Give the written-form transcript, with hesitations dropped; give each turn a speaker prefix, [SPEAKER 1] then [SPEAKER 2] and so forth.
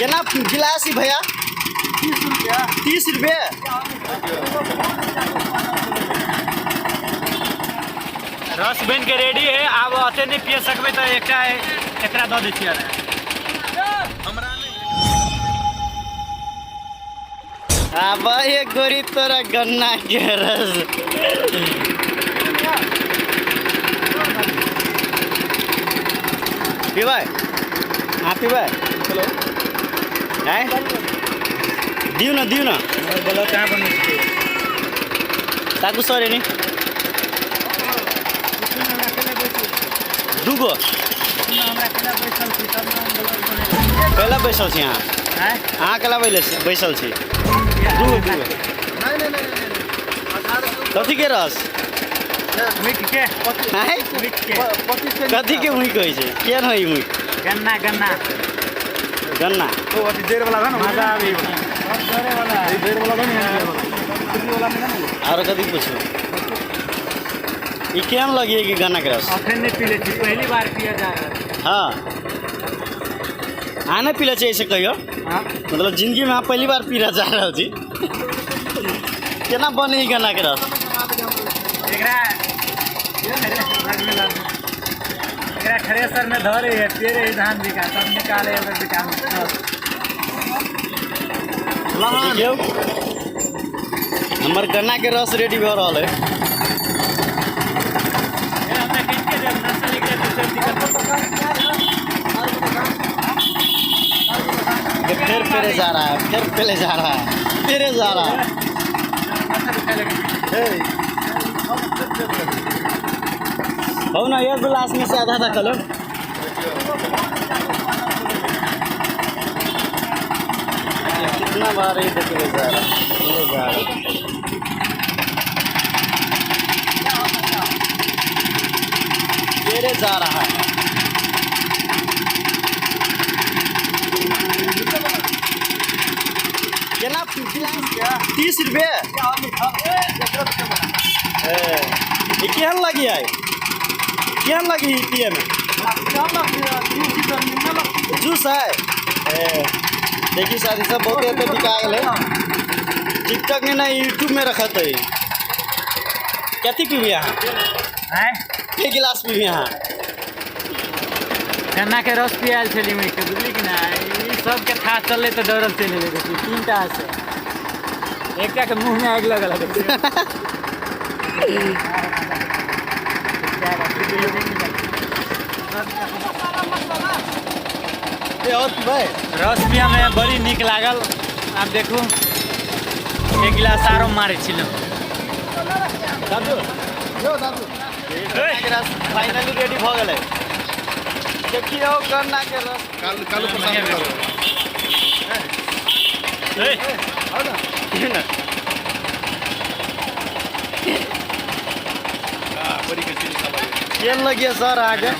[SPEAKER 1] केना गिलास ही भैया? 30 रुपये।
[SPEAKER 2] रस बन के रेडी है। अब अते नहीं पिए सकबे तो एकरा दऽ दै छियै।
[SPEAKER 1] अब एक गोरी तोरा गन्ना के रस पीबै? हाँ पीबै?
[SPEAKER 2] हेलो
[SPEAKER 1] हैं? दिउ न
[SPEAKER 2] बोलो कहाँ बनै छै?
[SPEAKER 1] ताकू सर नि दूगो कैला बैसल छी अहाँ? अहाँ कैला बैसल छी? दूगो कथी के रस?
[SPEAKER 2] मीठ के
[SPEAKER 1] कथी के मुँह कहै छै? केहन है मुँह?
[SPEAKER 2] गन्ना
[SPEAKER 1] तो
[SPEAKER 2] अथी देर वाला है ना, मजा आबी देर वाला
[SPEAKER 1] और कथी पूछू? ये केहन लगी कि गन्ना के रस?
[SPEAKER 2] अखन नहीं पीले छी, पहली बार पिया जा रहा है।
[SPEAKER 1] हाँ आने पीले छी ऐसे कहियो?
[SPEAKER 2] हाँ
[SPEAKER 1] मतलब जिंदगी में आप पहली बार पी रहा जा रहा छी। केना बने गन्ना के रस?
[SPEAKER 2] एकरा थ्रेसर में धरे है, पेरे है धान बिका, सब निकाले है बिका।
[SPEAKER 1] देखियो हमर गन्ना के रस रेडी हो रहा है। फिर पेरे जा रहा है, पेरे जा रहा है। हो ना एक गिलास में से आधा खा कितना बार ही देखिए जा रहा पेरे जा रहा है। केना 30 रुपये? ये केहन लगी है? केहन लगी पिए में? जूस है? देखिए शादी सब बहुत तो बिका गए। टिकटॉक में ना यूट्यूब में रखत है। कथी पीबी यहाँ? एक गिलास पीबी यहाँ?
[SPEAKER 2] गन्ना के रस पियाल छली मुझ के, बुझली कि ना? सबके था चलले तो डरल चले गए। 3टा से एक के मुँह में आग लगल है। रस पिया में बड़ी निक लागल। आप देखू एक गिलास आरो मारे छिलो।
[SPEAKER 1] फाइनली रेडी भ गेलै। देखियो गन्ना के रस कालू केहन लगिए सर आगे?